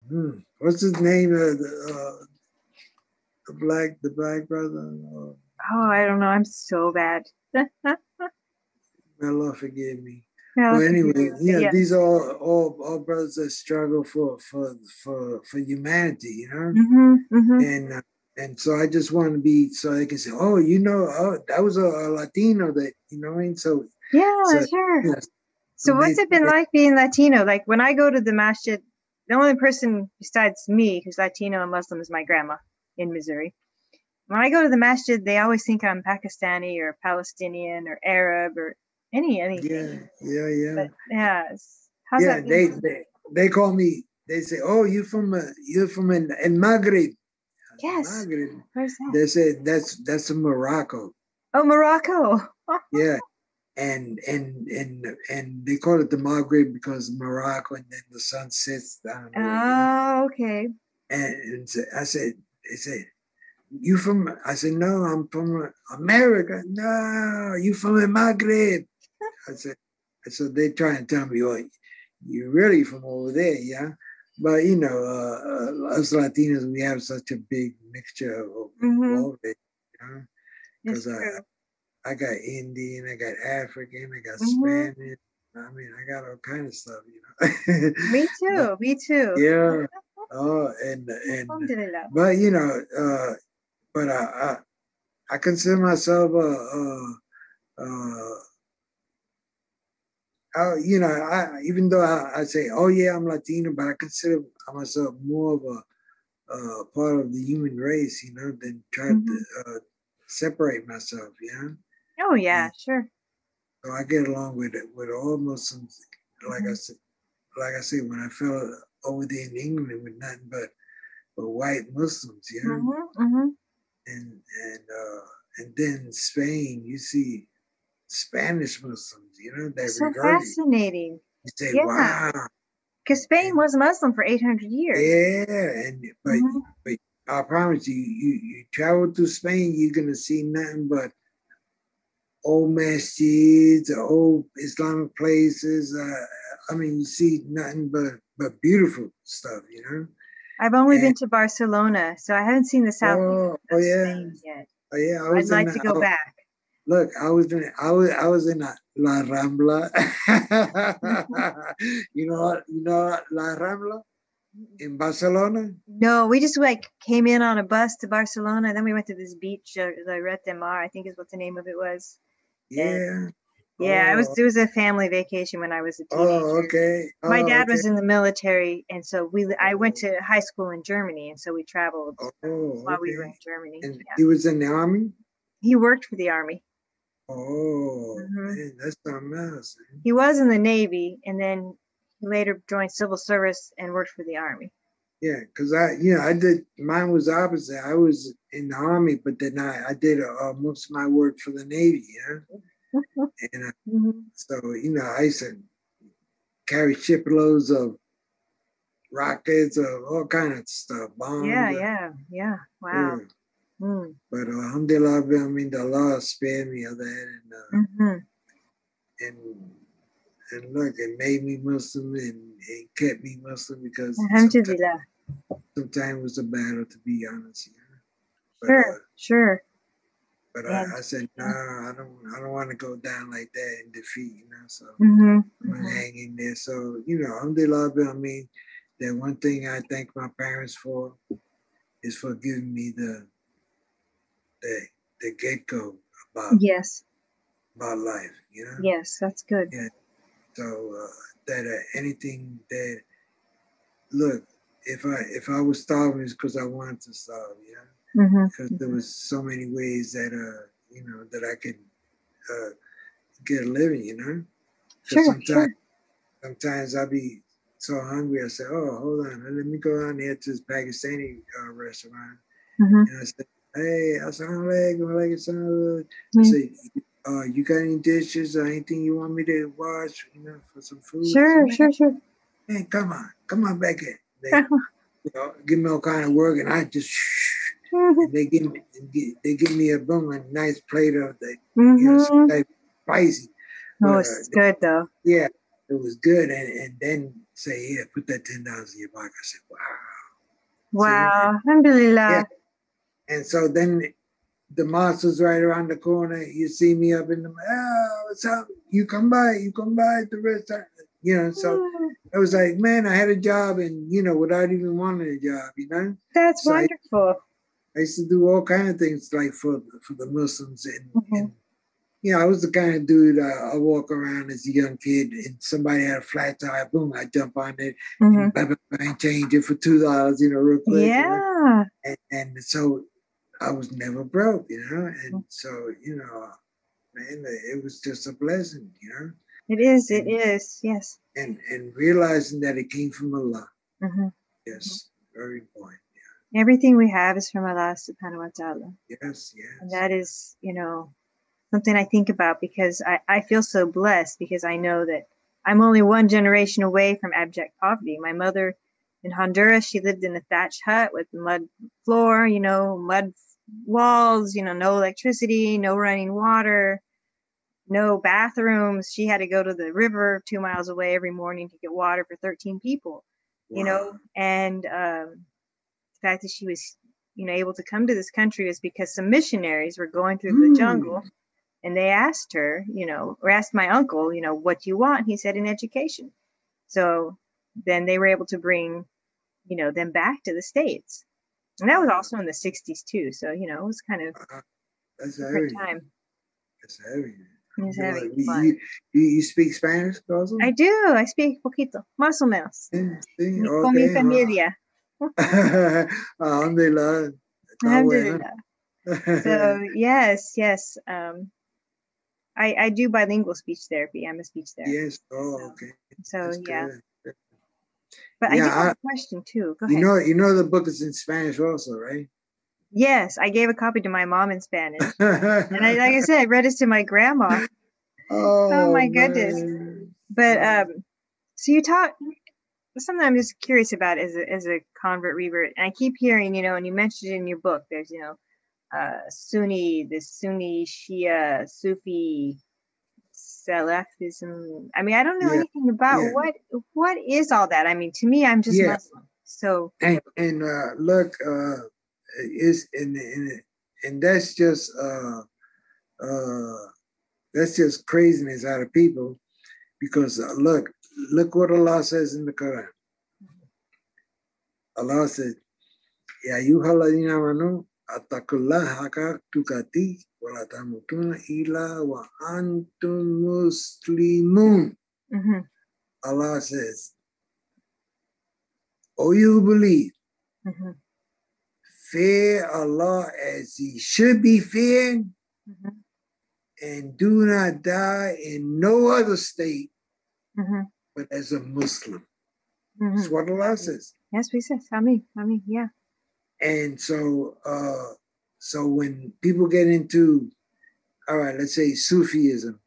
What's his name? The black brother. Oh, I don't know. I'm so bad. My Lord, forgive me. Yeah, But anyway, yeah. these are all brothers that struggle for humanity, Mm-hmm. and so I just want to be so they can say, oh, that was a Latino that what I mean. Yeah, So sure. yes, So when what's it been like being Latino? Like when I go to the masjid, the only person besides me who's Latino and Muslim is my grandma in Missouri. When I go to the masjid, they always think I'm Pakistani or Palestinian or Arab or anything. yeah. But yeah, how's Yeah, that been? they call me. They say, "Oh, you're from in Maghreb." Yes. Maghreb. Where's that? They say that's in Morocco. Oh, Morocco. Yeah, and they call it the Maghreb because Morocco, and then the sun sets down there. Oh, okay. And I said, they said, "You from?" I said, "No, I'm from America." No, you from the Maghreb. I said, so they try and tell me, "Oh, you're really from over there, yeah." But us Latinos, we have such a big mixture of Mm-hmm. all of it, It's because true. I got Indian, I got African, I got Mm-hmm. Spanish. I mean, I got all kind of stuff. Me But too. Me too. yeah, oh, and Alhamdulillah. but but I consider myself even though I say, oh yeah, I'm Latino, but I consider myself more of a part of the human race, than try to Mm-hmm. separate myself, Oh yeah, And sure. so I get along with all Muslims. Like Mm-hmm. like I said, when I fell over there in England with nothing but white Muslims, Mm-hmm. Mm-hmm. and then Spain, you see Spanish Muslims, that So reverted. fascinating. You say, Yeah, wow, because Spain and was Muslim for 800 years. yeah, and Mm-hmm. but I promise you, you travel through Spain, you're gonna see nothing but old masjids, old Islamic places. I mean, you see nothing but beautiful stuff. I've only And been to Barcelona, so I haven't seen the southeast oh of yeah, Spain yet. oh yeah. I I'd was in like to go back. look. I was in La Rambla. La Rambla in Barcelona. No, we just like came in on a bus to Barcelona, and then we went to this beach, the reverted, I think is what the name of it was. And Yeah. yeah, Oh, it was a family vacation when I was a oh, teenager. okay. My Oh, dad okay. was in the military, and so I went Oh, to high school in Germany, and so we traveled oh, while we were in okay. Germany. And Yeah, he was in the army? he worked for the army. Oh, Hmm. man, that's something else. He was in the Navy, and then he later joined civil service and worked for the army. Yeah, because I did, mine was opposite. I was in the army, but then I did most of my work for the Navy, And Hmm. so, I used to carry shiploads of rockets, all kind of stuff, Yeah, bombs. yeah, yeah. Wow. Yeah. Mm. But alhamdulillah, I mean, the Allah spared me of that. Hmm. And and look, it made me Muslim and kept me Muslim because Alhamdulillah. sometimes it was a battle, to be honest. But Sure, sure. And I said, nah, I don't want to go down like that in defeat, So hmm, I'm gonna hang in there. So alhamdulillah, I mean, that one thing I thank my parents for is for giving me the the get go about yes, life. yes, that's good. Yeah. So that anything that look, if I was starving, it's because I wanted to starve, Hmm. because there was so many ways that that I could uh, get a living, because Sure, sure. sometimes I'll be so hungry. I say, oh, hold on, let me go down here to this Pakistani restaurant, Hmm. and I said, hey, assalamu alaikum. I Hmm. say, you got any dishes or anything you want me to wash, for some food? I said, Sure, sure, sure. man, come on back here. They, give me all kind of work, and I just, and they give me a nice plate of the, some Hmm. type of spicy, Oh, but it's good though. yeah, it was good, and then say, yeah, put that $10 in your pocket. I said, wow, Wow. See? Alhamdulillah. Yeah. And so then the mosque was right around the corner. You see me up in the, what's up? You come by at the restaurant. So I was like, man, I had a job and, without even wanting a job, That's So wonderful. I used to do all kinds of things like for the Muslims. And I was the kind of dude, I walk around as a young kid and somebody had a flat tire, boom, I jump on it and bang, change it for $2, real quick. Yeah. And so I was never broke, and so, man, it was just a blessing, It is, yes. And realizing that it came from Allah. Yes, very important. Yeah. Everything we have is from Allah subhanahu wa ta'ala. Yes. And that is, something I think about because I feel so blessed because I know that I'm only one generation away from abject poverty. My mother in Honduras, she lived in a thatched hut with mud floor, mud walls, no electricity, no running water, no bathrooms. She had to go to the river 2 miles away every morning to get water for 13 people, and the fact that she was, able to come to this country is because some missionaries were going through the jungle. And they asked her, or asked my uncle, what do you want? He said, an education. So then they were able to bring, them back to the States. And that was also in the 60s too. So, it was kind of that's a different time. That's heavy. It's having fun. You speak Spanish also? I do. I speak poquito, más o menos. Con mi familia. Alhamdulillah. Alhamdulillah. So, yes. I do bilingual speech therapy. I'm a speech therapist. Yes. Oh, okay. So, that's yeah. Good. But I do have a question too. Go ahead. The book is in Spanish also, right? Yes, I gave a copy to my mom in Spanish. And like I said, I read it to my grandma. Oh my goodness. But so you talk, something I'm just curious about as a convert revert. And I keep hearing, and you mentioned it in your book, there's, Sunni Shia, Sufi, Salafism. I mean, I don't know anything about what is all that. I mean, to me, I'm just Muslim. So and look, is and that's just craziness out of people because look what Allah says in the Quran. Allah says, "Ya ayyuhalladhina amanu attaqullaha haqqa tuqatih wa la tamutunna illa wa antum muslimun." Allah says, "Oh, you believe, fear Allah as He should be feared, and do not die in no other state, but as a Muslim." That's what Allah says. Yes, we said, Ameen, yeah. And so, so when people get into, all right, let's say Sufism,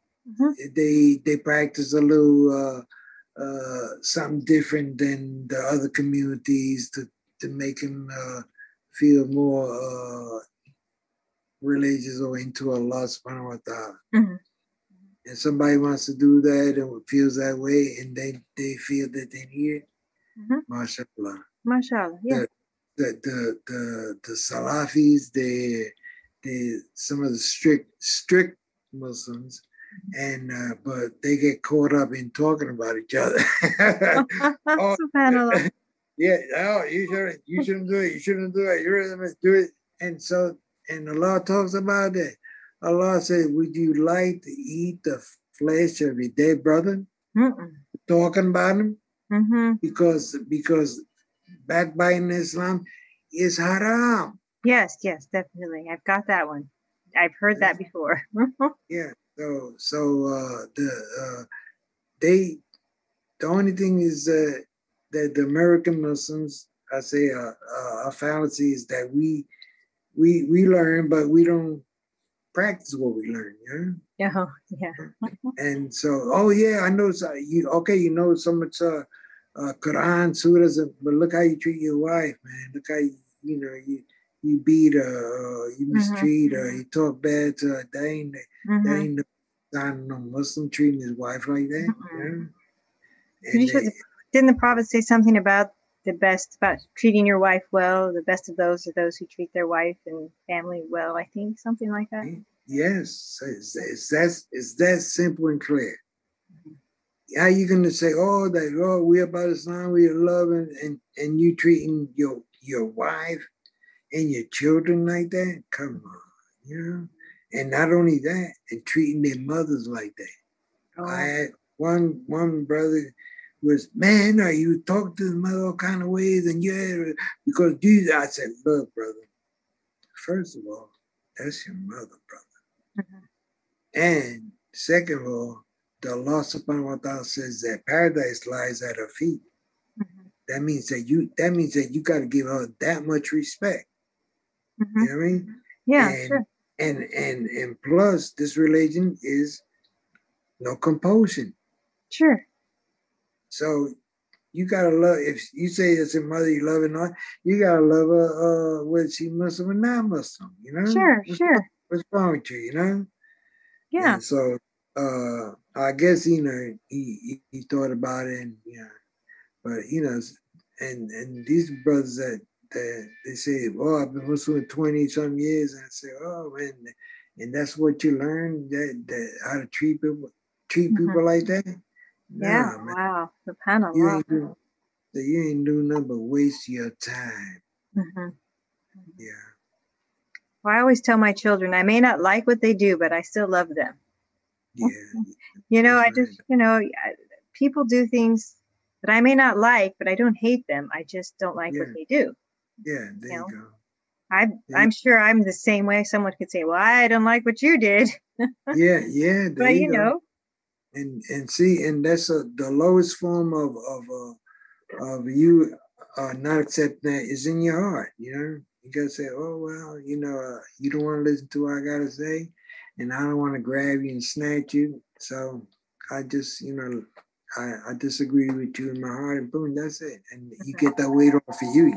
they practice a little something different than the other communities to make them feel more religious or into Allah subhanahu wa ta'ala. And somebody wants to do that and feels that way and they feel that they need it. MashaAllah. MashaAllah, yeah. The Salafis, they some of the strict Muslims, and but they get caught up in talking about each other. SubhanAllah. Yeah, oh, you shouldn't do it. You shouldn't do it. You're going to do it. And Allah talks about that. Allah said, "Would you like to eat the flesh of your dead brother?" Talking about him, because backbiting Islam is haram. Yes, definitely. I've got that one. I've heard that before. Yeah. So the only thing is that the American Muslims, I say, a fallacy is that we learn, but we don't practice what we learn. Yeah. And so, I know you know so much Quran, surahs, but look how you treat your wife, man. Look how you beat her, you mistreat her, you talk bad to her. That ain't the sign of no Muslim treating his wife like that. Didn't the Prophet say something about the best about treating your wife well. The best of those are those who treat their wife and family well. I think something like that. Yes, it's that simple and clear. How you gonna say, oh, that we're about Islam, we're loving, and you treating your wife and your children like that? Come on, you know. And not only that, and treating their mothers like that. Oh. I had one brother was, man, are you talk to the mother all kind of ways, and because these, I said, look, brother, first of all, that's your mother, brother. Mm-hmm. And second of all, the Allah subhanahu wa ta'ala says that paradise lies at her feet. Mm-hmm. That means that you got to give her that much respect. Mm-hmm. You know what I mean? Yeah, sure. And plus, this religion is no compulsion. Sure. So you gotta love. If you say it's your mother, you love her not. You gotta love her. Whether she Muslim or not Muslim, you know. Sure. What's wrong with you, you know? Yeah. And so, I guess he thought about it, and but and these brothers that they say, oh, I've been Muslim 20-some years, and I say, oh man, and that's what you learn that how to treat people like that. Yeah, nah, wow, subhanallah. You ain't do nothing but waste your time. Mm-hmm. Yeah. Well, I always tell my children, I may not like what they do, but I still love them. Yeah. I just, people do things that I may not like, but I don't hate them. I just don't like what they do. Yeah, there you go. I'm sure I'm the same way. Someone could say, well, I don't like what you did. Yeah. But you know. And see, and that's the lowest form of you not accepting that is in your heart. You gotta say, oh well, you don't want to listen to what I gotta say, and I don't want to grab you and snatch you. So I just, I disagree with you in my heart, and boom, that's it. And you get that weight off of you,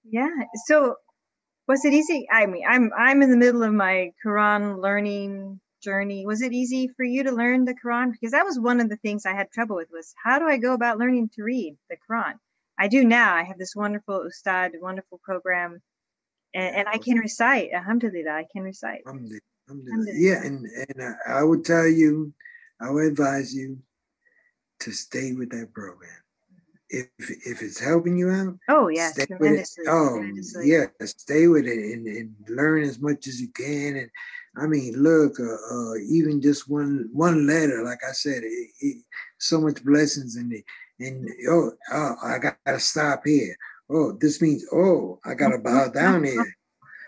Yeah. So was it easy? I mean, I'm in the middle of my Quran learning journey. Was it easy for you to learn the Quran? Because that was one of the things I had trouble with, was how do I go about learning to read the Quran? I do now. I have this wonderful ustad, wonderful program, and I can recite. Alhamdulillah, I can recite. Alhamdulillah. Yeah, and I would tell you, I would advise you to stay with that program. If it's helping you out, oh yes, tremendously. Yeah, stay with it and learn as much as you can. And I mean, look, even just one letter, like I said, so much blessings in it. And I gotta stop here. Oh, this means I gotta bow down here.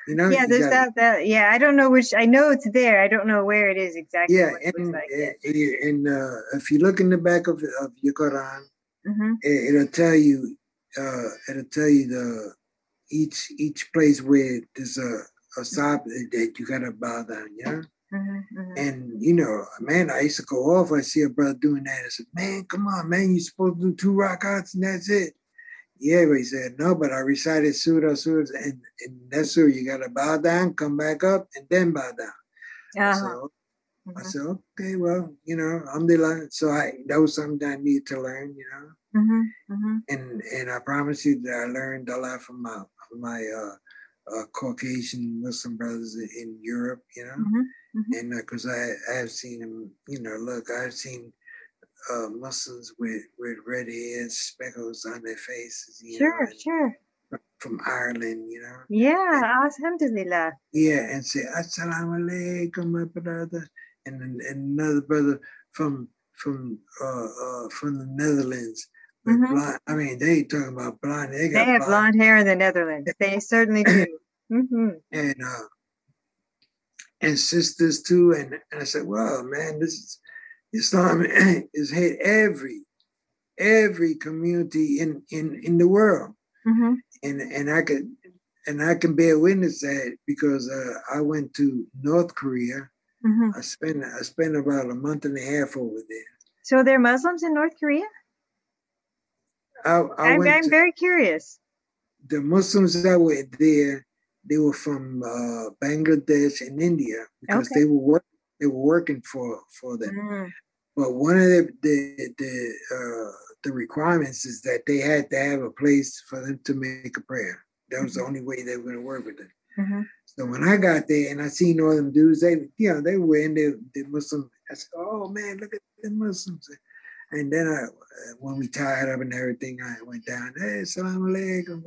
Yeah, there's that. Yeah, I don't know which. I know it's there. I don't know where it is exactly. Yeah, and if you look in the back of your Quran. Mm-hmm. It'll tell you the each place where there's a stop that you gotta bow down, Mm-hmm. And man, I used to go off. I see a brother doing that. I said, man, come on, man, you're supposed to do 2 rakats and that's it. Yeah, but he said, no, but I recited surah, and that's surah you gotta bow down, come back up, and then bow down. Uh-huh. I said, okay, well, alhamdulillah. So that was something that I needed to learn, Mm-hmm. Mm-hmm. And I promise you that I learned a lot from my Caucasian Muslim brothers in Europe, Mm-hmm. Mm-hmm. and because I have seen them, I've seen Muslims with red hairs, speckles on their faces, Sure. From Ireland, Yeah, alhamdulillah. Yeah, and say assalamu alaikum, my brother, and another brother from the Netherlands. Mm-hmm. Blonde, I mean, they talking about blonde. They have blonde hair in the Netherlands. They certainly do. Mm-hmm. And sisters too. And I said, well, man, this is Islam is hate every community in the world. Mm-hmm. And I can bear witness that because I went to North Korea. Mm-hmm. I spent about a month and a half over there. So they're Muslims in North Korea? I'm very curious. The Muslims that were there, they were from Bangladesh and India because they were working for them. Mm. but one of the requirements is that they had to have a place for them to make a prayer. That was the only way they were going to work with it. Mm-hmm. So when I got there and I seen all them dudes, they were in the Muslim. I said, "Oh man, look at the Muslims." And then when we tied up and everything, I went down. Hey, salam alaikum.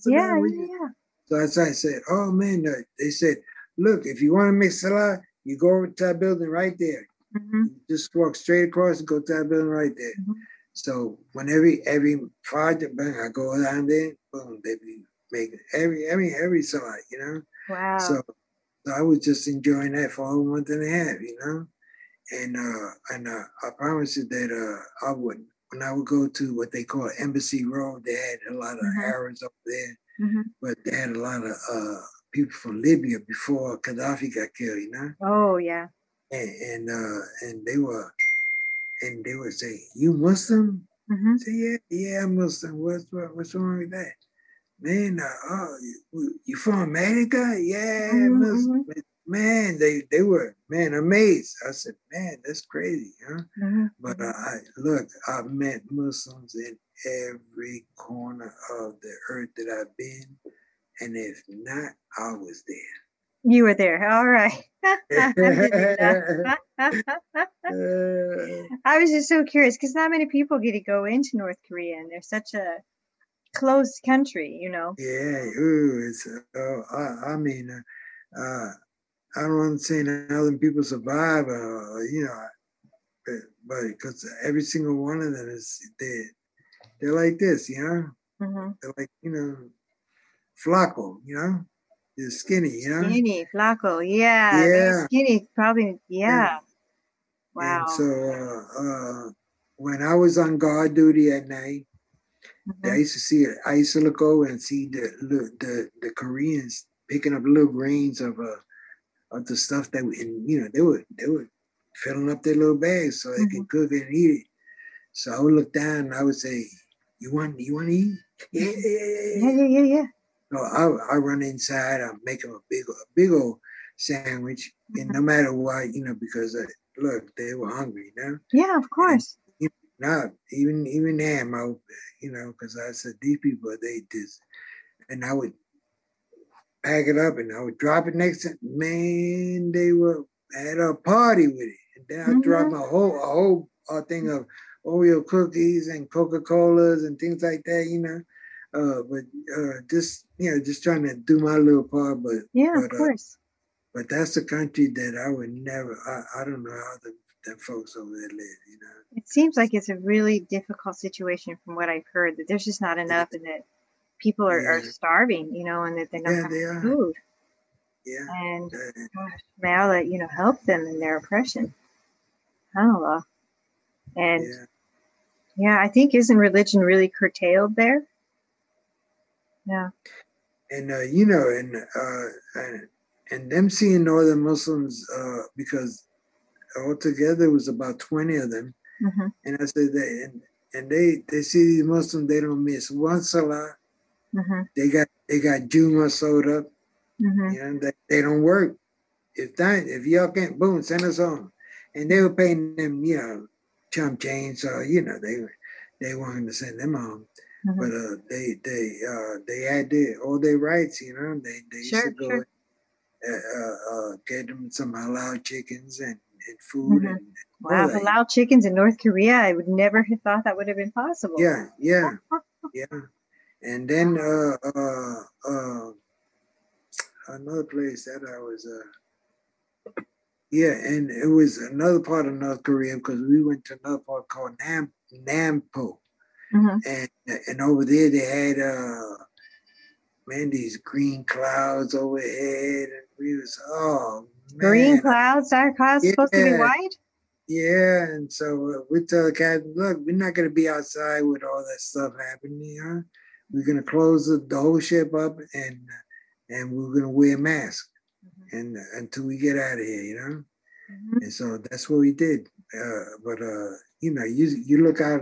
Yeah, yeah. So I said, "Oh man," they said, "Look, if you want to make salah, you go over to that building right there. Mm-hmm. You just walk straight across and go to that building right there." Mm-hmm. So when every project, I go down there, boom, they be making every salah, Wow. So I was just enjoying that for a whole month and a half, And I promised you that I would, when I would go to what they call Embassy Road, they had a lot of Arabs up there, but they had a lot of people from Libya before Gaddafi got killed, Oh yeah. And they were say, "You Muslim?" Mm-hmm. I say, yeah, I'm Muslim. What's wrong with that? Man, you from America? Yeah, Muslim. Man, they were amazed. I said, man, that's crazy, huh? Mm-hmm. But I met Muslims in every corner of the earth that I've been, and if not, I was there. You were there. All right. I was just so curious because not many people get to go into North Korea, and they're such a closed country, Yeah, it's. I mean, I don't understand how them people survive. But because every single one of them they're like this, Mm-hmm. They're like flaco, they're skinny, Skinny, flaco, yeah, very Yeah. skinny, probably, yeah. Wow. And so when I was on guard duty at night, I used to look over and see the Koreans picking up little grains of the stuff that they were filling up their little bags so they can cook it and eat it. So I would look down and I would say, "You want to eat?" Yeah. So I run inside. I make them a big old sandwich, and no matter what, because look, they were hungry, Yeah, of course. And, not even them, because I said these people they this, and I would pack it up and I would drop it next to man. They were had a party with it, and then I dropped a whole thing of Oreo cookies and Coca-Colas and things like that, but just trying to do my little part. But of course. But that's a country that I would never. I don't know how the folks over there live. It seems like it's a really difficult situation from what I've heard. That there's just not enough, and that people are starving, and that they don't have food. Yeah. And gosh, may Allah, help them in their oppression. SubhanAllah. And I think isn't religion really curtailed there? Yeah. And and them seeing Northern Muslims because altogether it was about 20 of them. And I said they see these Muslims, they don't miss one salah. They got Juma soda. They don't work. If y'all can't, boom, send us home. And they were paying them, chump change, so they wanted to send them home. But they had all their rights, They used to go get them some halal chickens and food. Wow, halal chickens in North Korea! I would never have thought that would have been possible. Yeah. And then another place that I was and it was another part of North Korea because we went to another part called Nampo. And over there they had these green clouds overhead, and we was green clouds. Are clouds supposed to be white? Yeah, and so we tell the captain, look, we're not going to be outside with all that stuff happening. We're going to close the whole ship up, and we're going to wear masks and until we get out of here, And so that's what we did. But you look out,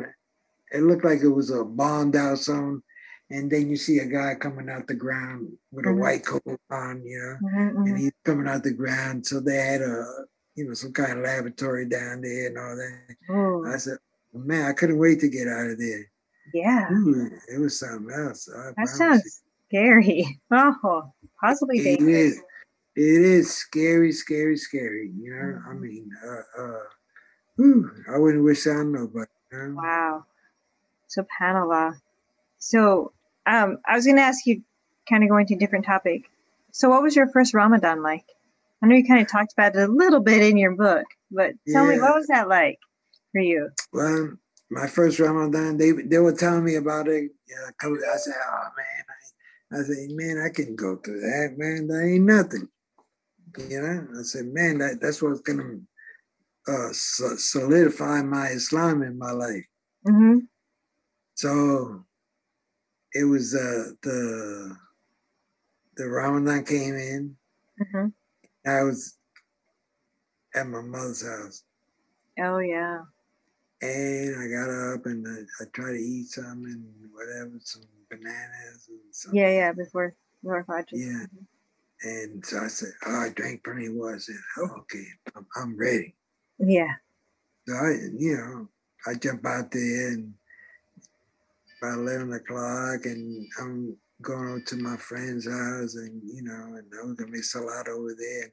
it looked like it was a bombed out zone, and then you see a guy coming out the ground with a white coat on, and he's coming out the ground. So they had some kind of laboratory down there and all that. Oh, I said, man, I couldn't wait to get out of there. yeah. Ooh, it was something else. I That promise you. sounds scary. Oh, possibly It dangerous. is. It is scary, scary, scary. I Mhm. mean, I wouldn't wish that on nobody. Wow. Subhanallah. So, I was going to ask you, kind of going to a different topic. So, what was your first Ramadan like? I know you kind of talked about it a little bit in your book, but tell me, Yeah. what was that like for you? Well, my first Ramadan, they were telling me about it. Yeah, I said, oh man, I said, man, I can go through that, man. That ain't nothing. I said, man, that's what's gonna solidify my Islam in my life. Mm-hmm. So it was the Ramadan came in. Mm-hmm. I was at my mother's house, Oh, yeah. and I got up and I tried to eat some and whatever, some bananas and Yeah, something. yeah, before Fajr. Yeah. And so I said, oh, I drank plenty of water. I said, oh, okay, I'm ready. Yeah. So I jump out there and about 11 o'clock and I'm going over to my friend's house and I was gonna make salad over there.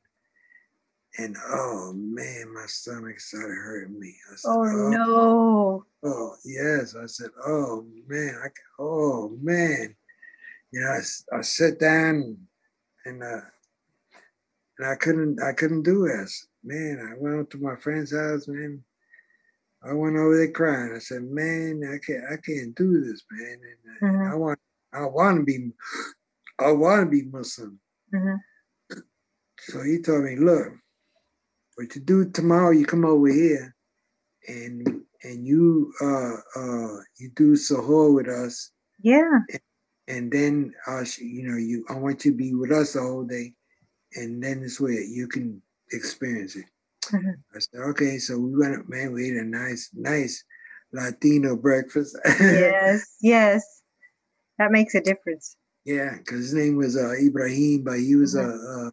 And oh man, my stomach started hurting me. I said, Oh, oh, no. yes. I said, oh man, oh man. I sat down and I couldn't do it. Man, I went up to my friend's house, man. I went over there crying. I said, man, I can't do this, man. And Mm-hmm. I want to be Muslim. Mm-hmm. So he told me, look, what you do tomorrow, you come over here and you do sahur with us. Yeah. And then I want you to be with us the whole day. And then this way you can experience it. Mm-hmm. I said, okay. So we went, man, we ate a nice Latino breakfast. Yes. Yes. That makes a difference. Yeah, because his name was Ibrahim, but he was Mm-hmm.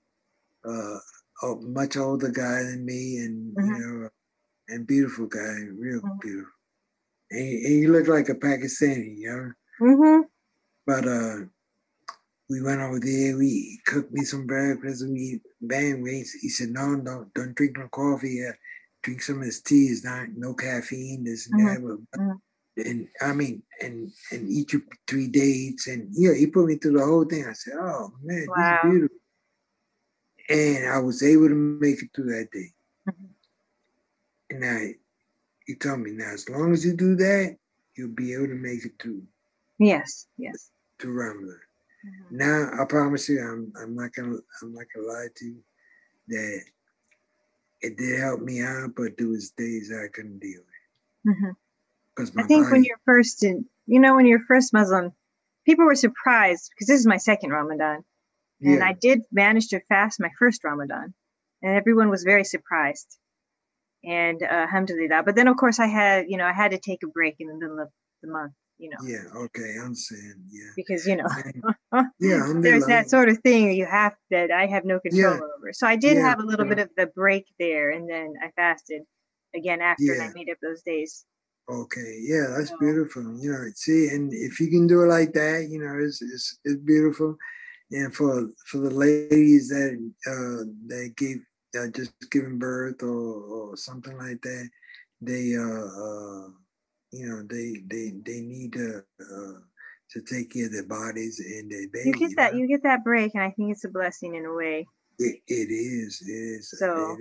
a much older guy than me, and Mm-hmm. and beautiful guy, real Mm-hmm. beautiful. And he looked like a Pakistani. Mm-hmm. But we went over there. We cooked me some breakfast. We bang. He said, no, don't drink no coffee. Drink some of his tea. It's not no caffeine. This and that. But, Mm-hmm. and I mean, and eat you 3 dates, and he put me through the whole thing. I said, oh man, this is Wow. beautiful, and I was able to make it through that day. Mm-hmm. And he told me, now as long as you do that, you'll be able to make it through Yes. Yes. to Ramadan. Mm-hmm. Now I promise you, I'm not gonna lie to you that it did help me out, but there was days I couldn't deal with Mm-hmm. because I my think when body. you're when you're first Muslim, people were surprised because this is my second Ramadan. And Yeah. I did manage to fast my first Ramadan. And everyone was very surprised. And alhamdulillah. But then, of course, I had to take a break in the middle of the month, Yeah. Okay. I'm saying. Yeah. because, And, yeah. there's Alhamdulillah. that sort of thing that I have no control Yeah. over. So I did Yeah. have a little bit of the break there. And then I fasted again after, and I Yeah. made up those days. Okay, yeah, that's So, beautiful. See, and if you can do it like that, it's beautiful. And for the ladies that gave just giving birth or something like that, they they need to take care of their bodies and their baby. you get that break, and I think it's a blessing in a way. It is So,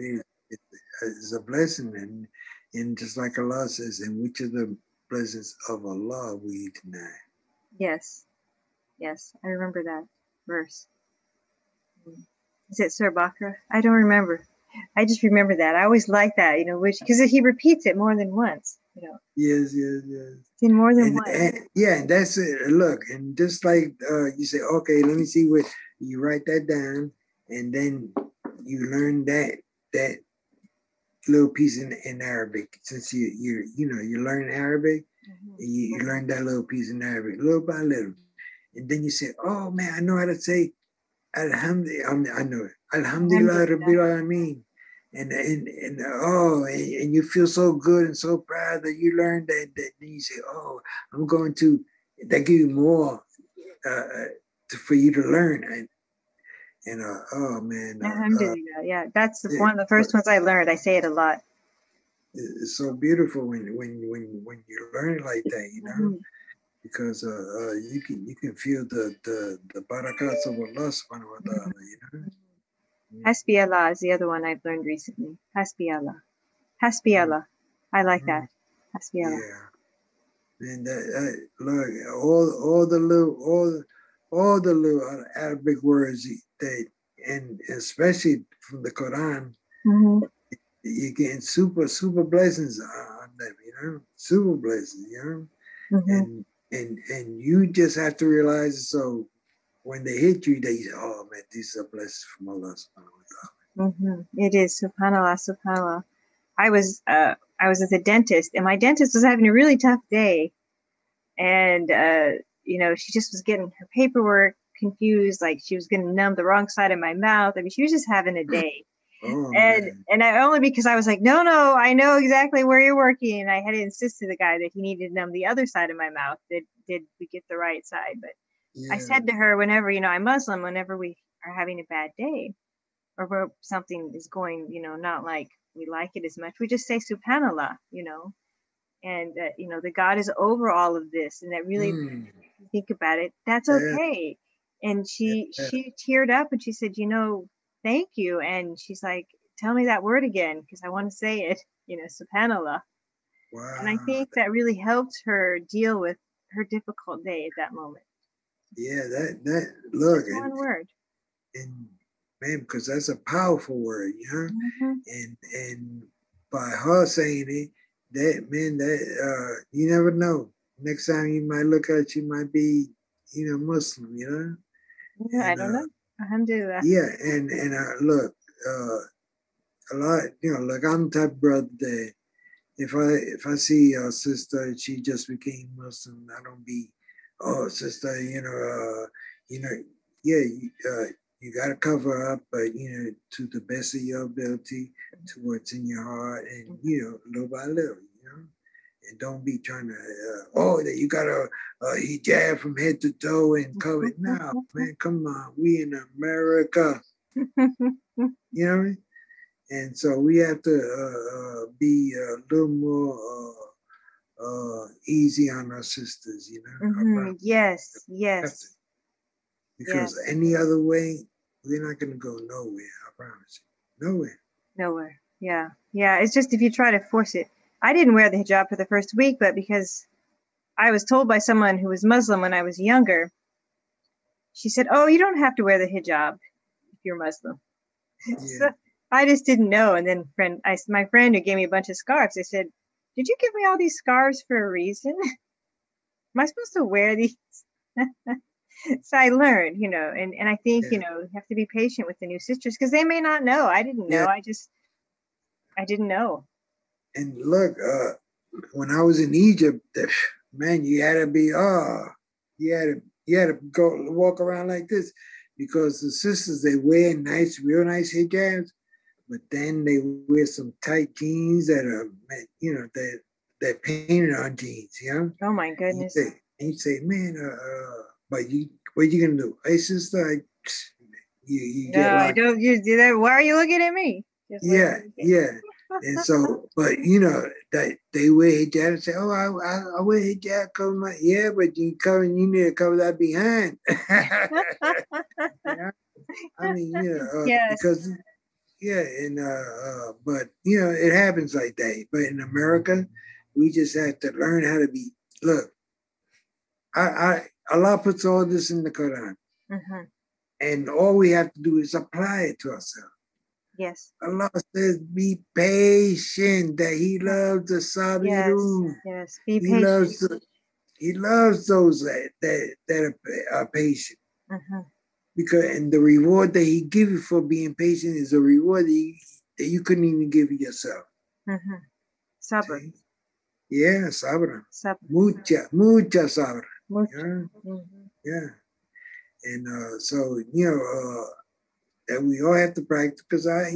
it's a blessing, and just like Allah says, and which of the blessings of Allah we deny. yes, yes, I remember that verse. Is it Surah Bakra? I don't remember. I just remember that. I always like that, which because he repeats it more than once. Yes. It's in more than once. And yeah, and that's it. Look, and just like you say, okay, let me see what you write that down, and then you learn that little piece in Arabic. Since you learn Arabic, Mm-hmm. you learn that little piece in Arabic, little by little, and then you say, oh man, I know how to say Alhamdulillah. I know it. Alhamdulillah Rabbil Alameen. and you feel so good and so proud that you learned that then you say, oh, I'm going to, that give you more for you to learn. Oh man, Alhamdulillah. Yeah, that's it, one of the first ones I learned. I say it a lot. it's so beautiful when you learn it like that, you know, because you can feel the barakats of Allah subhanahu wa ta'ala, you know. Hasbi Allah is the other one I've learned recently. Hasbi Allah. Hasbi Allah. I like that. Hasbi Allah. Yeah. And look, all the little Arabic words that, and especially from the Quran, you're getting super blessings on them, you know, super blessings, you know, and you just have to realize it. So when they hit you, they say, oh man, these are blessings from Allah subhanahu wa ta'ala. It is, subhanallah, subhanallah. I was at the dentist, and my dentist was having a really tough day, and you know, she just was getting her paperwork confused, like she was going to numb the wrong side of my mouth. I mean, she was just having a day. And I only because I was like, no, I know exactly where you're working, and I had to insist to the guy that he needed to numb the other side of my mouth. Did we get the right side? But I said to her, whenever, you know, I'm Muslim, whenever we are having a bad day or where something is going, you know, not like we like it as much, we just say subhanallah, you know, and you know, the God is over all of this, and that really, if you think about it, that's okay. And she teared up and she said, you know, thank you. And she's like, tell me that word again, because I want to say it, you know, subhanallah. Wow. And I think that really helped her deal with her difficult day at that moment. Yeah, that look, just one word. And man, because that's a powerful word, you know. And by her saying it, that man, that you never know. Next time you might look at you might be, you know, Muslim, you know. Yeah, I don't know. Alhamdulillah. Yeah, and look, a lot, you know, like I'm the type of brother that if I see a sister and she just became Muslim, I don't be, oh sister, you know, yeah, you got to cover up, but you know, to the best of your ability, to what's in your heart, and you know, little by little, you know, and don't be trying to, that you got a hijab from head to toe and cover it. No, man, come on, we in America, you know what I mean? And so we have to be a little more easy on our sisters, you know. Yes. Because any other way, we're not going to go nowhere. I promise you, nowhere. Yeah. It's just if you try to force it. I didn't wear the hijab for the first week, but because I was told by someone who was Muslim when I was younger, she said, "Oh, you don't have to wear the hijab if you're Muslim." Yeah. So I just didn't know. And then my friend who gave me a bunch of scarves, I said, "Did you give me all these scarves for a reason? Am I supposed to wear these?" So I learned, you know, and I think, you know, you have to be patient with the new sisters because they may not know. I didn't know. I didn't know. And look, when I was in Egypt, man, you had to be, you had to go walk around like this because the sisters, they wear real nice hijabs, but then they wear some tight jeans that are, you know, they're painted on jeans, you know? Oh my goodness. And you say, man, but what you gonna do? Hey, sister, you get locked. Don't you do that? Why are you looking at me? Yeah. And so, but you know that they wear hijab and say, "Oh, I wear hijab, cover my but you need to cover that behind." Yeah? I mean, because and but you know, it happens like that. But in America, we just have to learn how to be. Look, Allah puts all this in the Quran, and all we have to do is apply it to ourselves. Yes. Allah says, "Be patient." That He loves the sabirun. Yes. Be patient. He loves those that are patient. Because and the reward that He gives you for being patient is a reward that you couldn't even give yourself. Sabr. Yeah, sabr. Mucha sabr. Yeah. And so, you know, that we all have to practice because I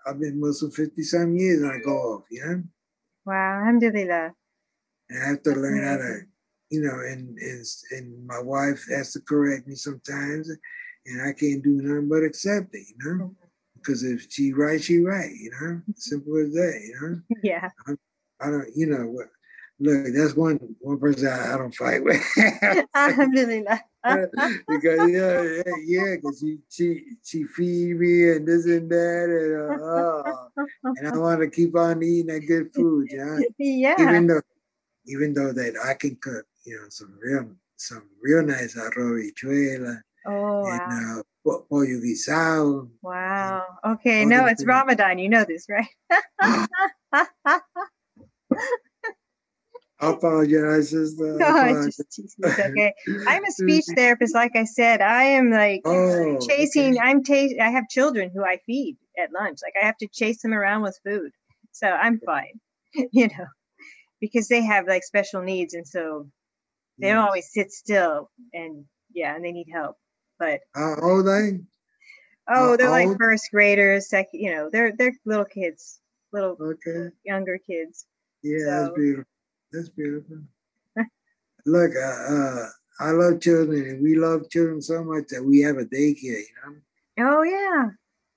I've been Muslim 50-some years and I go off, you know? Wow, alhamdulillah. And I have to That's learn how to, amazing. you know, and my wife has to correct me sometimes, and I can't do nothing but accept it, you know? Because if she right, she right, you know? Simple as that, you know? Yeah. I don't, you know what? Look, that's one person I don't fight with. Alhamdulillah. Because because she feed me and this and that and I want to keep on eating that good food, you know. Yeah. Even though that I can cook, you know, some real nice arroz habichuela Oh, and wow. pollo guisado. Wow. Okay. All No, them it's things. Ramadan. You know this, right? I apologize, sister. I No, it's apologize. just teasing. It's okay. I'm a speech therapist. Like I said, I am like Oh, chasing. okay. I have children who I feed at lunch. Like I have to chase them around with food. So I'm fine, you know, because they have like special needs, and so they don't Yes. always sit still. And yeah, and they need help. But How old are you? oh, they're How like old? first graders, second. You know, they're little kids, little Okay. younger kids. Yeah, that's So beautiful. That's beautiful. Look, I love children, and we love children so much that we have a daycare, you know. oh yeah.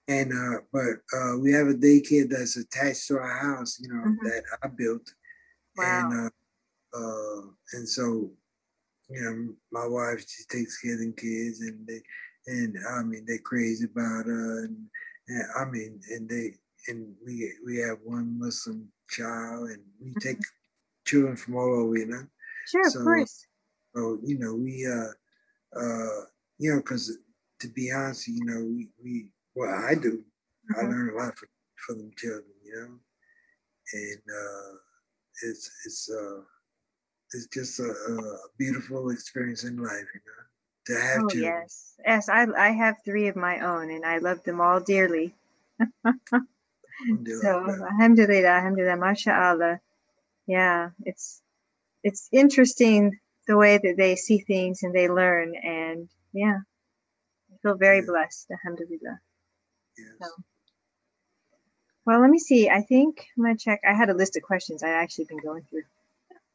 And but we have a daycare that's attached to our house, you know, Hmm. that I built, and Wow. so you know, my wife, she takes care of them kids, and I mean they're crazy about her, and I mean and we have one Muslim child, and we take Mhm. children from all over, you know. Sure, of So course. you know you know, because to be honest, you know, we well I do, I Hmm. learn a lot from them children, you know, and it's it's just a beautiful experience in life, you know, to have Oh children. yes, yes. I have three of my own, and I love them all dearly. So alhamdulillah, alhamdulillah, mashallah. Yeah, it's interesting the way that they see things and they learn, and yeah, I feel very Yeah, blessed, alhamdulillah. So, yes. well, let me see. I think I'm gonna check. I had a list of questions I actually been going through,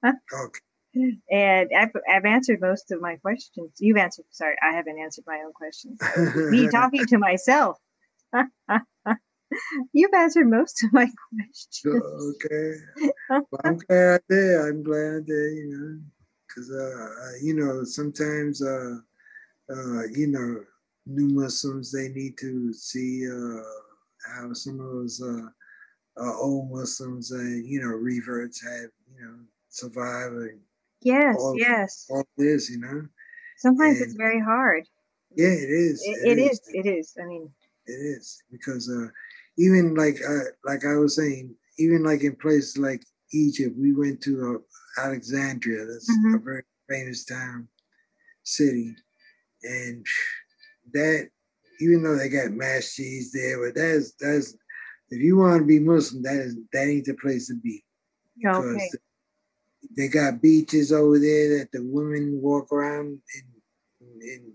Okay. and I've answered most of my questions. You've answered. Sorry, I haven't answered my own questions. So me talking to myself. You've answered most of my questions. Okay. Well, I'm glad I did. I'm glad I did, you know, because, you know, sometimes, you know, new Muslims, they need to see how some of those old Muslims and, you know, reverts have, you know, survived and Yes, all, yes. all this, you know. Sometimes it's And very hard. yeah, it is. It It is. is. It is. I mean, It is because even like I was saying, even like in places like Egypt, we went to Alexandria. That's a hmm. very famous town city, and that even though they got masjids there, but that's if you want to be Muslim, that ain't the place to be because Okay. they got beaches over there that the women walk around in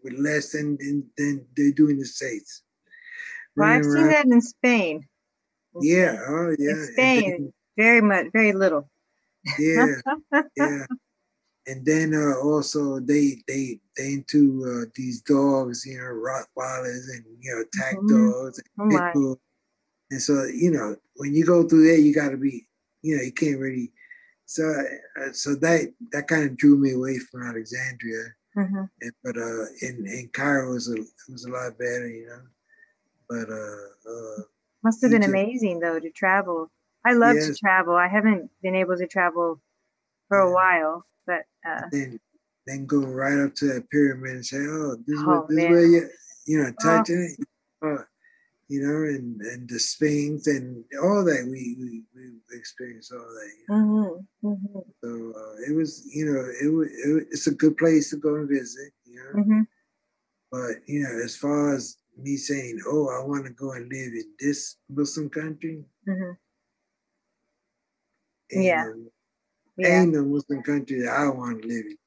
with less than they do in the States, Well, running I've seen around. that in Spain. In Yeah, Spain. oh In yeah, and Spain, then very much, very little. yeah, yeah, and then also they into these dogs, you know, Rottweilers and you know attack Mhm. dogs and Oh pit my. bulls, and so you know when you go through there, you got to be, you know, you can't really. So so that kind of drew me away from Alexandria, Hmm. and, but in Cairo it was a lot better, you know, but Must have been Egypt, amazing though to travel. I love to yes, travel. I haven't been able to travel for a yeah. while, but Then go right up to that pyramid and say, "Oh, oh this is where man. you know Oh. touching it, you know, and the Sphinx and all that we experienced all that. You know? Hmm. Hmm. So it was, you know, it's a good place to go and visit, you know. Hmm. But you know, as far as me saying, "Oh, I want to go and live in this Muslim country," Hmm. ain't Yeah. no Yeah. ain't no Muslim country that I want to live in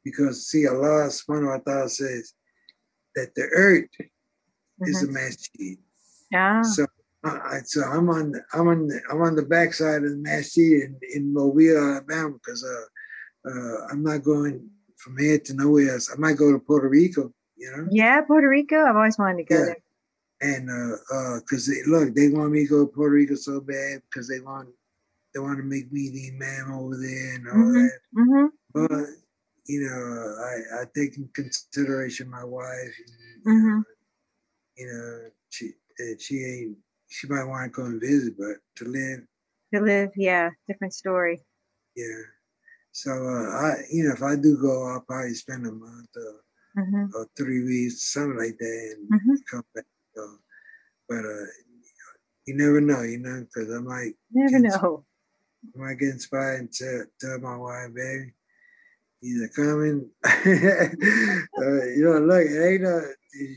because see, Allah Subhanahu wa Taala says that the earth is Hmm. a masjid. Ah. So So I'm on the backside of the masjid in Mobile, Alabama, because I'm not going from here to nowhere else. I might go to Puerto Rico, you know. Yeah, Puerto Rico. I've always wanted to go Yeah, there. and because look, they want me to go to Puerto Rico so bad because they want to make me the imam over there and all Mm-hmm. that. Mm-hmm. But you know, I take in consideration my wife. And, Mm-hmm. she ain't. She might want to come and visit, but to live, To live, yeah, different story. yeah. So if I do go, I'll probably spend a month Mm-hmm. or 3 weeks, something like that, and Mm-hmm. come back. So, but you never know, because Never know. I might get inspired and tell my wife, baby, either coming, look, it ain't no.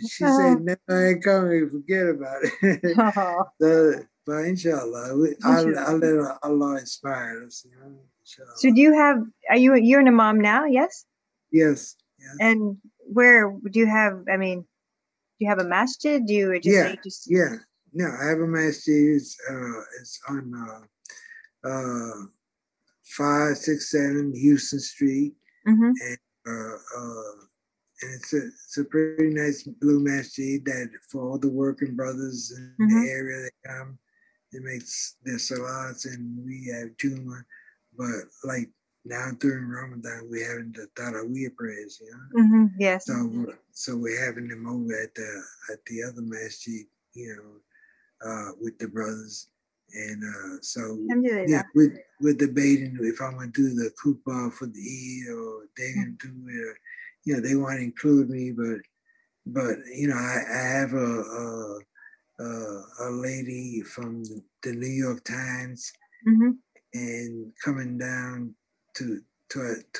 She said, "No, I ain't coming. Forget about it." Oh, But inshallah, I'll interesting. let Allah inspire us. So Inshallah. do you have, you're an imam now? Yes. Yes, yes. And where do you have, do you have a masjid? Do you just, Yeah, yeah. No, I have a masjid. It's on 567 Houston Street, mm-hmm. and it's a pretty nice blue masjid that for all the working brothers in Mm-hmm. the area that come, it makes their salats and we have Juma, but like now during Ramadan we're having the Taraweeh prayers, Mm-hmm. Yes. So we're having them over at the other masjid, with the brothers, and so yeah, Alhamdulillah. we're debating if I'm gonna do the kupa for the Eid or they're gonna do it. Or, they want to include me, but I have a lady from the New York Times Mm-hmm. and coming down to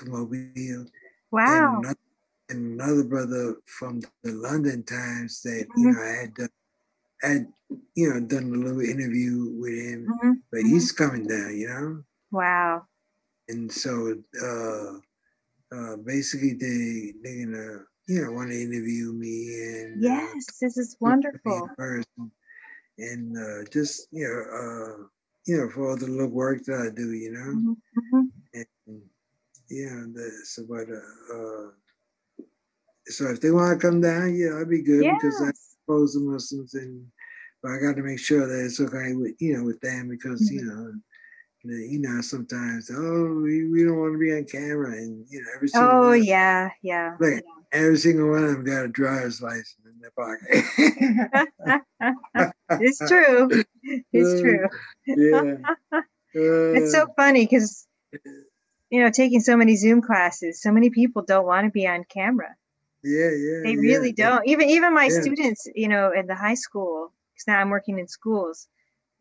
Mobile, and Wow. another brother from the London Times that Mm-hmm. I had done a little interview with him, Mm-hmm. but Mm-hmm. he's coming down, Wow. and so basically they're gonna want to interview me and Yes, this is talk to me in wonderful. person and just for all the little work that I do, Mm-hmm. Mm-hmm. and so if they want to come down, yeah, I'd be good because I Yes. oppose the Muslims, but I got to make sure that it's okay with them because Mm-hmm. sometimes we don't want to be on camera and every single Oh, one yeah, yeah. like every single one of them got a driver's license in their pocket. It's true. It's true. Yeah. It's so funny because, taking so many Zoom classes, so many people don't want to be on camera. Yeah, yeah, They yeah. really don't. Even my Yeah. students, in the high school, because now I'm working in schools.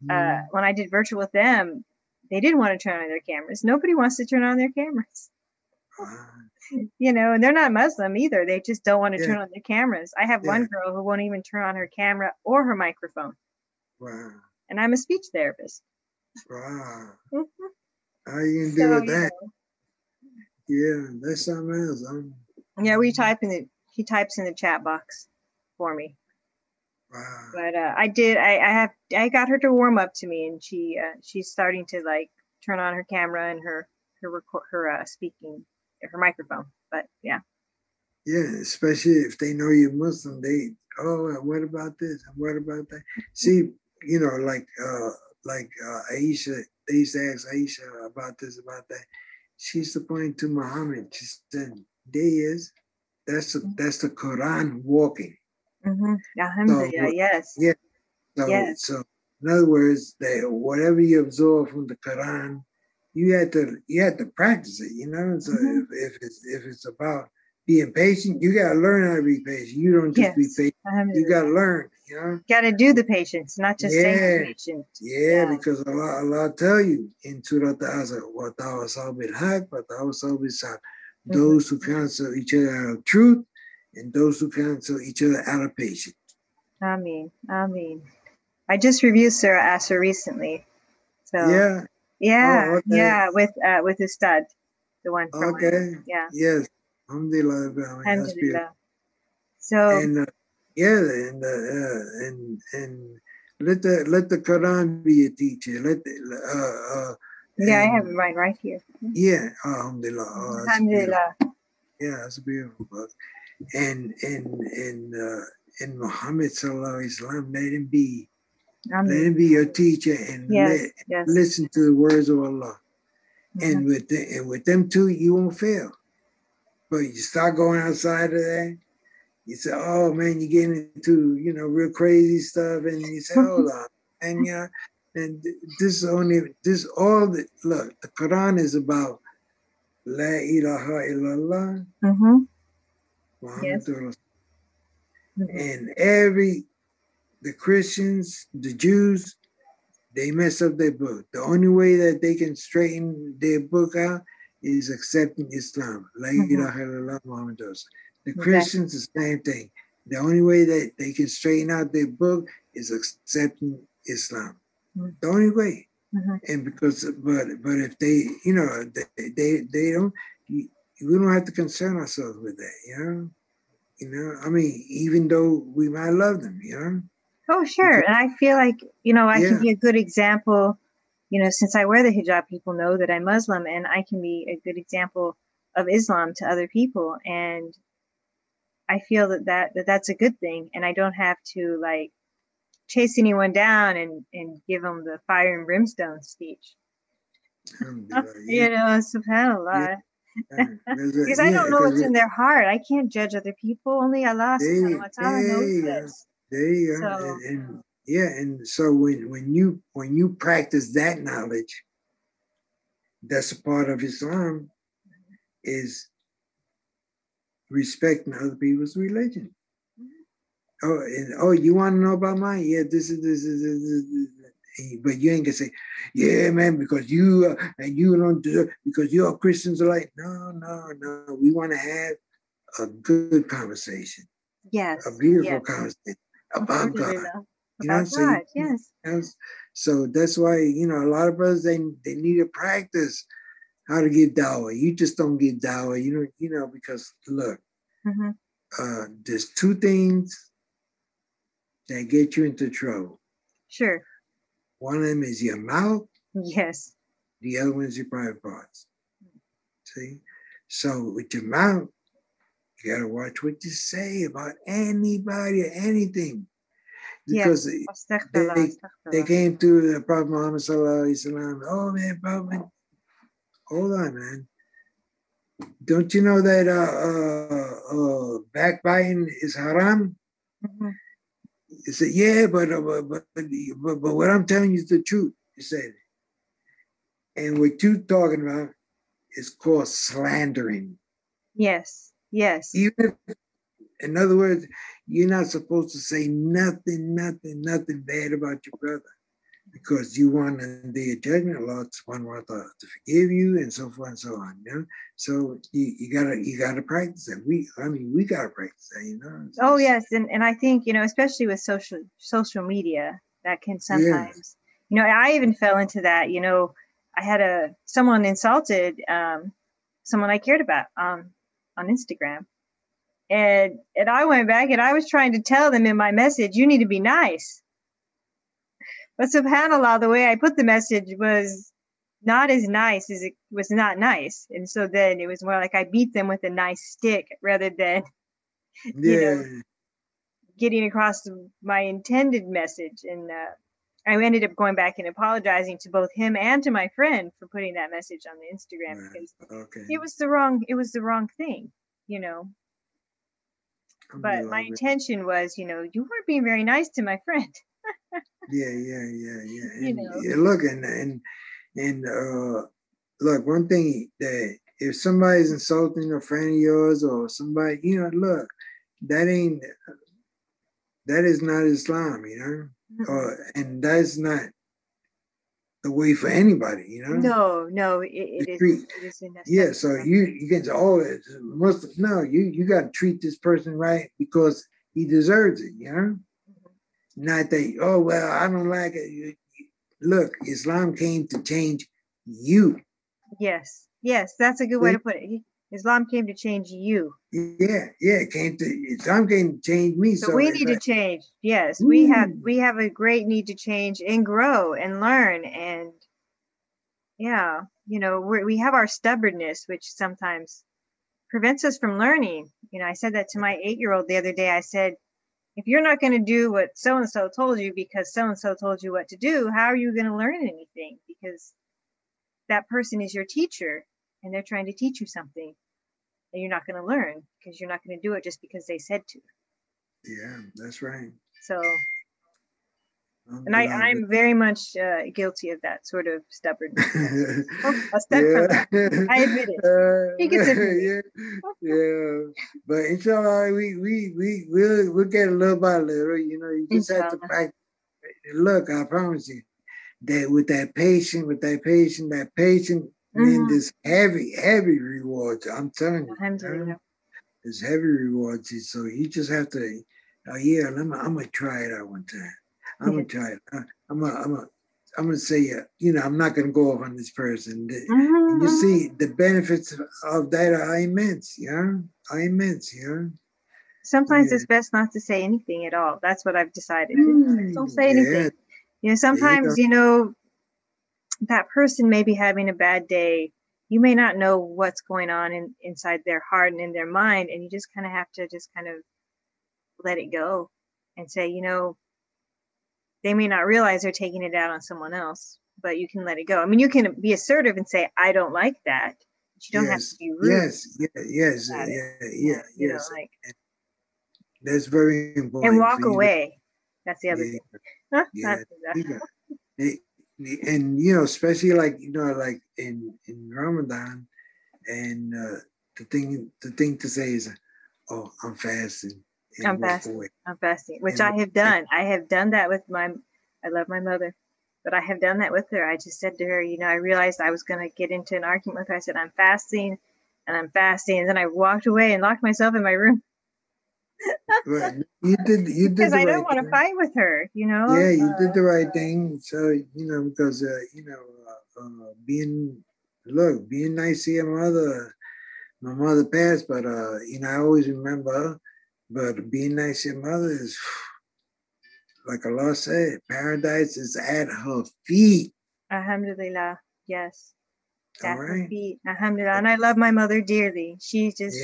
Mm. When I did virtual with them, they didn't want to turn on their cameras. Nobody wants to turn on their cameras. And they're not Muslim either. They just don't want to Yeah, turn on their cameras. I have one yeah. girl who won't even turn on her camera or her microphone. Wow. And I'm a speech therapist. Wow. Mhm. How you gonna deal So, with that? Yeah, that's something else. yeah, he types in the chat box for me. Wow. But I got her to warm up to me, and she's starting to like turn on her camera and her speaking, her microphone. But yeah. Yeah, especially if they know you're Muslim, what about this and what about that? See, like Aisha, they used to ask Aisha about this, about that. She used to point to Muhammad. She said, "There he is. That's the Quran walking." Mm-hmm. So Alhamdulillah. Yes. yeah, Yes. so in other words, that whatever you absorb from the Quran, you had to practice it. So Mm-hmm. if it's about being patient, you gotta learn how to be patient. You don't just be Yes. patient. You Alhamdulillah. gotta learn. Got to do the patience, not just say you're Yeah, patient. yeah, Yeah. because Allah tell you in Surah Al-Asr, وَتَوَصَّوْا بِالْحَقِّ وَتَوَصَّوْا بِالصَّبْرِ. Mm-hmm. Those who counsel each other out of truth, and those who counsel each other out of patience. Ameen. Ameen. I just reviewed Surah Asr recently. So Yeah. yeah, Oh, okay. yeah, with Ustad, the one from Okay. yeah. Yes. Alhamdulillah. That's beautiful. Alhamdulillah. So And yeah, and let the Quran be a teacher. Yeah, I have it right here. Yeah, alhamdulillah. Oh, that's Alhamdulillah. yeah, that's a beautiful book. And Muhammad sallallahu alaihi wasallam, let him be your teacher, and yes. listen to the words of Allah. Mm-hmm. And with them two, you won't fail. But you start going outside of that, you say, "Oh man, you're getting into real crazy stuff," and you say, "Hold on," and and look. The Quran is about La ilaha illallah, Muhammadur Rasul, and the Christians, the Jews, they mess up their book. The only way that they can straighten their book out is accepting Islam. La ilaha illallah, Muhammadur Rasul. The Christians, the same thing. The only way that they can straighten out their book is accepting Islam. The only way. And because, but if they don't, we don't have to concern ourselves with that, I mean, even though we might love them, Oh, sure. And I feel like, I can be a good example, since I wear the hijab, people know that I'm Muslim, and I can be a good example of Islam to other people. And I feel that's a good thing. And I don't have to chase anyone down and give them the fire and brimstone speech. Subhanallah. Because I don't know what's in their heart. I can't judge other people. Only Allah subhanahu wa ta'ala knows this. There you go. And so when you practice that knowledge, that's a part of Islam, is respecting other people's religion. You want to know about mine? Yeah, this is. But you ain't gonna say, yeah, man, because you and you don't deserve, because you're Christians are like, no. We want to have a good conversation. Yes. A beautiful conversation about God. Yes. So that's why, a lot of brothers, they need to practice how to give dawah. You just don't give dawah, because look, there's two things that get you into trouble. Sure. One of them is your mouth. Yes. The other one is your private parts. See? So with your mouth, you got to watch what you say about anybody or anything. Because they came to the Prophet Muhammad sallallahu alaihi wasallam. Oh man, Prophet, hold on, man. Don't you know that backbiting is haram? He said, yeah, but what I'm telling you is the truth. He said, and what you're talking about is called slandering. Yes. Even if, in other words, you're not supposed to say nothing bad about your brother, because you want in the judgment Allah subhanahu wa ta'ala to forgive you, and so forth and so on. So you gotta practice that. We gotta practice that. Oh yes, and I think especially with social media, that can sometimes I even fell into that. I had someone insulted someone I cared about on Instagram. And I went back and I was trying to tell them in my message, you need to be nice. But subhanAllah, the way I put the message was not as nice as it was not nice. And so then it was more like I beat them with a nice stick rather than, getting across my intended message. And I ended up going back and apologizing to both him and to my friend for putting that message on the Instagram, because it was the wrong thing, But my intention was, you weren't being very nice to my friend. Yeah. Look, and look, one thing, that if somebody's insulting a friend of yours or somebody, look, that is not Islam, and that's not the way for anybody, No, it isn't. Yeah, so you can say, oh, it's Muslim. No, you got to treat this person right because he deserves it, Not that, oh, well, I don't like it. Look, Islam came to change you. Yes, that's a good way to put it. Islam came to change you. Yeah, it came to Islam came to change me. So we need to change. Yes, we have a great need to change and grow and learn. And yeah, we have our stubbornness, which sometimes prevents us from learning. I said that to my 8-year-old the other day. I said, if you're not going to do what so-and-so told you because so-and-so told you what to do, how are you going to learn anything? Because that person is your teacher and they're trying to teach you something, and you're not going to learn because you're not going to do it just because they said to. Yeah, that's right. So, and I'm very much guilty of that sort of stubbornness. A step from that. I admit it. He gets admitted. Yeah. But inshallah, we'll get a little by little. You just have to practice. Look, I promise you that with that patient, then this heavy rewards. I'm telling you, there's heavy rewards. So you just have to. I'm gonna try it out one time. I'm gonna try it. I'm gonna say, I'm not gonna go off on this person. And you see, the benefits of that are immense. Sometimes it's best not to say anything at all. That's what I've decided. Don't say anything. Sometimes that person may be having a bad day. You may not know what's going on inside their heart and in their mind, and you just kind of have to just kind of let it go and say, they may not realize they're taking it out on someone else, but you can let it go. I mean, you can be assertive and say, I don't like that. But you don't have to be rude. Yes. That's very important. And walk away. That's the other thing. And especially like in Ramadan, and the thing to say is, oh, I'm fasting. I'm fasting, which I have done. I have done that with I love my mother, but I have done that with her. I just said to her, I realized I was going to get into an argument with her. I said, I'm fasting. And then I walked away and locked myself in my room. Right. You did because I don't want to fight with her, Yeah, you did the right thing. So, because, being nice to your mother. My mother passed, but, I always remember her. But being nice to your mother is, like Allah said, paradise is at her feet. Alhamdulillah, yes. At her feet. Alhamdulillah. And I love my mother dearly. She's just,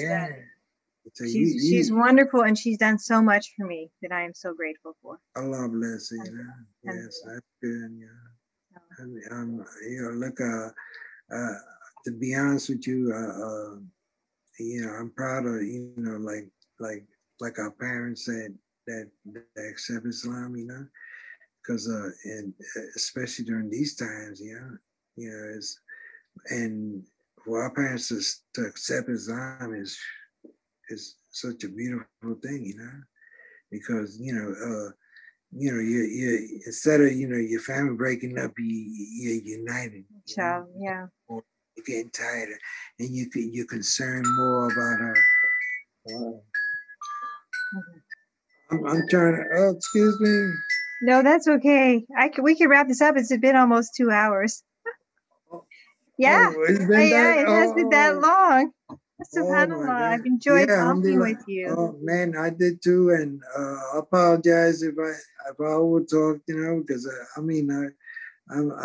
she's wonderful, and she's done so much for me that I am so grateful for. Allah bless you. Yes, that's good. Look, to be honest with you, I'm proud of, like our parents said, that they accept Islam, because and especially during these times, and for our parents to accept Islam is such a beautiful thing, because you instead of your family breaking up, you're united. Child, yeah. Or you're getting tired, and you're concerned more about her. I'm trying to. Oh, excuse me. No, that's okay. We could wrap this up. It's been almost 2 hours. Yeah. It's been it has been that long. SubhanAllah, I've enjoyed talking with you. Oh man, I did too, and I apologize if I overtalked, because I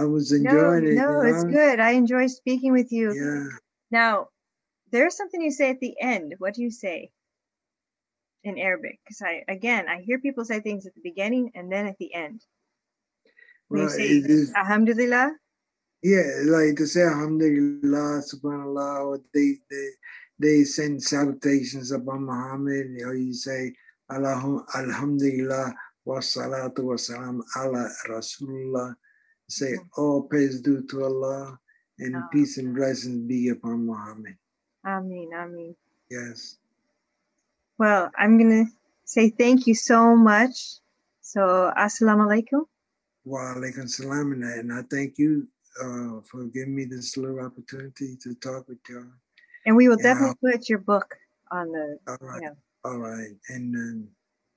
was enjoying it. No, it's good. I enjoy speaking with you. Yeah. Now, there's something you say at the end. What do you say in Arabic? Because I hear people say things at the beginning and then at the end. When you say Alhamdulillah. Yeah, like to say Alhamdulillah, Subhanallah, or they send salutations upon Muhammad, or you say Alhamdulillah wa salatu wa salam ala Rasulullah. Say all praise due to Allah, and peace and blessings be upon Muhammad. Ameen, ameen. Yes. Well, I'm going to say thank you so much. So, assalamu alaikum. Wa alaikum salam, and I thank you for giving me this little opportunity to talk with y'all. And we will definitely put your book on the. All right. All right. And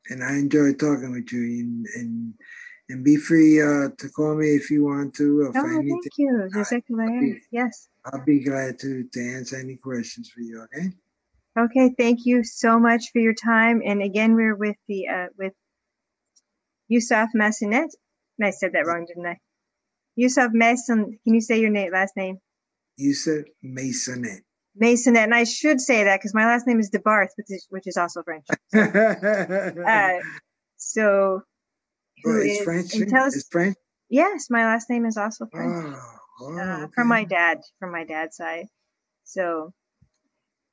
I enjoy talking with you, and And be free to call me if you want to, or for Oh, anything. thank you. Yes. I'll be glad to answer any questions for you, okay? Okay, thank you so much for your time. And again, we're with the with Yusuf Maisonet. I said that wrong, didn't I? Yusuf Mason. Can you say your last name? Yusuf Maisonet. Maisonet, and I should say that because my last name is DeBarth, which is also French. So who it's is French? and tell us, it's French? Yes, my last name is also French. Okay. From my dad's side. So,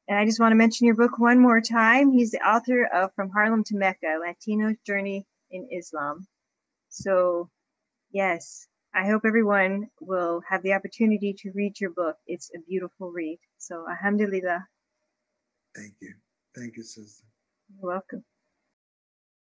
and I just want to mention your book one more time. He's the author of From Harlem to Mecca, Latino's Journey in Islam. So, yes, I hope everyone will have the opportunity to read your book. It's a beautiful read. So, alhamdulillah. Thank you. Thank you, sister. You're welcome.